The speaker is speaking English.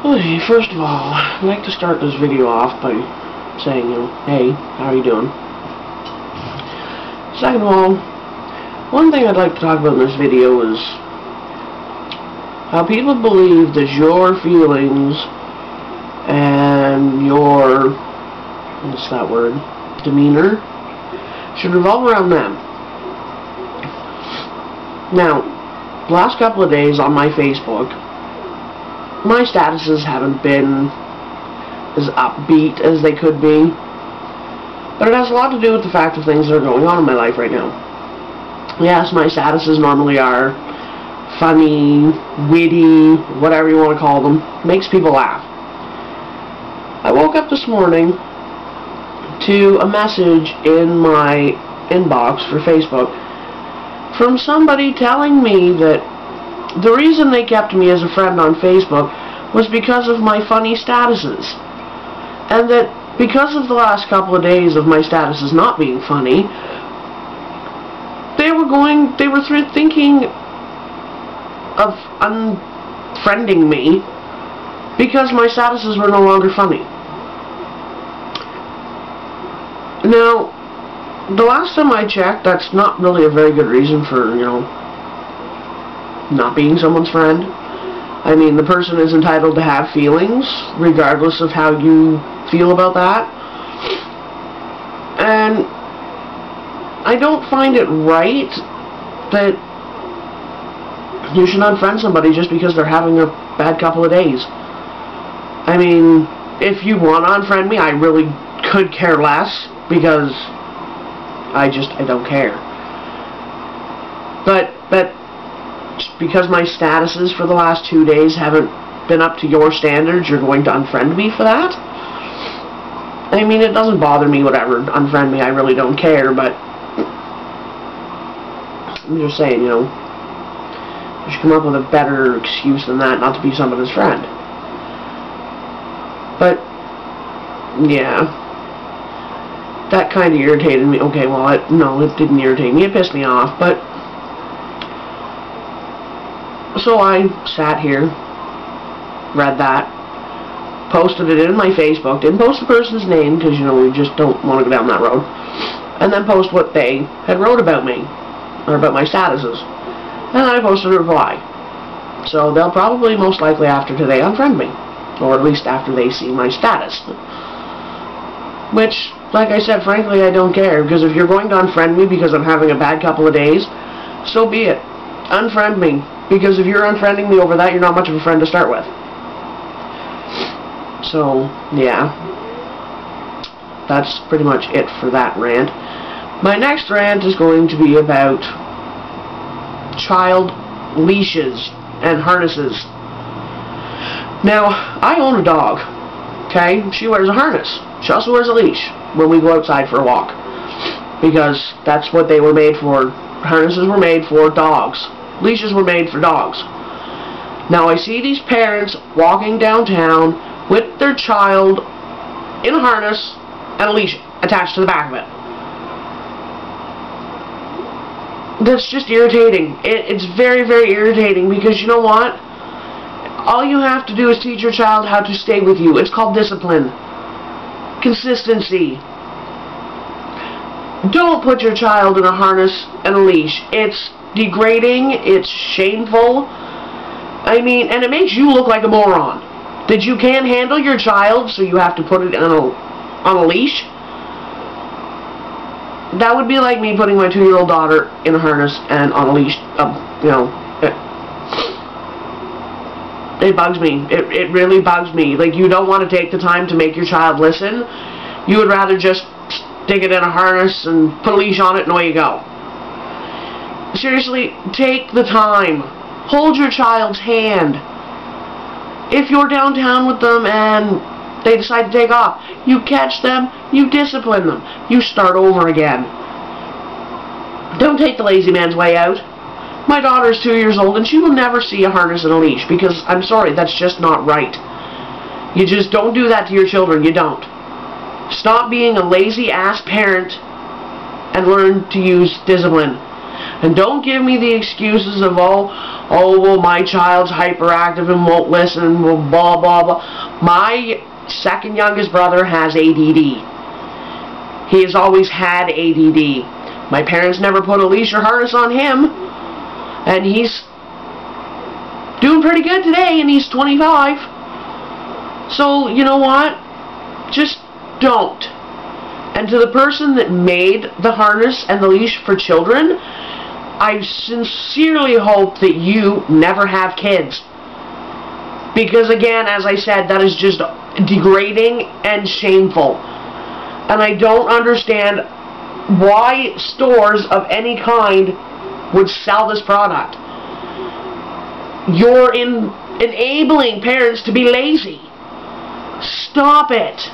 Okay, first of all, I'd like to start this video off by saying, hey, how are you doing? Second of all, one thing I'd like to talk about in this video is how people believe that your feelings and your, what's that word, demeanor, should revolve around them. Now, the last couple of days on my Facebook, my statuses haven't been as upbeat as they could be, but it has a lot to do with the fact of things that are going on in my life right now. Yes, my statuses normally are funny, witty, whatever you want to call them, makes people laugh. I woke up this morning to a message in my inbox for Facebook from somebody telling me that the reason they kept me as a friend on Facebook was because of my funny statuses, and that because of the last couple of days of my statuses not being funny, they were thinking of unfriending me because my statuses were no longer funny. Now, the last time I checked, that's not really a very good reason for, not being someone's friend. I mean, the person is entitled to have feelings, regardless of how you feel about that. And I don't find it right that you should unfriend somebody just because they're having a bad couple of days. I mean, if you want to unfriend me, I really could care less, because I don't care. But because my statuses for the last 2 days haven't been up to your standards, you're going to unfriend me for that? I mean, it doesn't bother me, whatever. Unfriend me, I really don't care, but I'm just saying, you should come up with a better excuse than that not to be somebody's friend. But, yeah, that kind of irritated me. Okay, well, no, it didn't irritate me. It pissed me off, but so I sat here, read that, posted it in my Facebook, didn't post the person's name because, we just don't want to go down that road, and then post what they had wrote about me, or about my statuses, and then I posted a reply. So they'll probably, most likely after today, unfriend me, or at least after they see my status. Which, like I said, frankly, I don't care, because if you're going to unfriend me because I'm having a bad couple of days, so be it. Unfriend me. Because if you're unfriending me over that, you're not much of a friend to start with. So, yeah. That's pretty much it for that rant. My next rant is going to be about child leashes and harnesses. Now, I own a dog. Okay? She wears a harness. She also wears a leash when we go outside for a walk. Because that's what they were made for. Harnesses were made for dogs. Leashes were made for dogs. Now I see these parents walking downtown with their child in a harness and a leash attached to the back of it. That's just irritating. It's very, very irritating, because you know what? All you have to do is teach your child how to stay with you. It's called discipline. Consistency. Don't put your child in a harness and a leash. It's degrading, it's shameful. I mean, and it makes you look like a moron. That you can't handle your child, so you have to put it on a leash. That would be like me putting my 2-year-old daughter in a harness and on a leash. It bugs me. It really bugs me. Like, you don't want to take the time to make your child listen. You would rather just stick it in a harness and put a leash on it and away you go. Seriously, take the time. Hold your child's hand. If you're downtown with them and they decide to take off, you catch them, you discipline them, you start over again. Don't take the lazy man's way out. My daughter is 2 years old and she will never see a harness and a leash, because, I'm sorry, that's just not right. You just don't do that to your children. You don't. Stop being a lazy-ass parent and learn to use discipline. And don't give me the excuses of, oh, well, my child's hyperactive and won't listen, well, blah, blah, blah. My second youngest brother has ADD. He has always had ADD. My parents never put a leash or harness on him, and he's doing pretty good today, and he's 25. So, you know what? Just don't. And to the person that made the harness and the leash for children, I sincerely hope that you never have kids. Because again, as I said, that is just degrading and shameful. And I don't understand why stores of any kind would sell this product. You're enabling parents to be lazy. Stop it.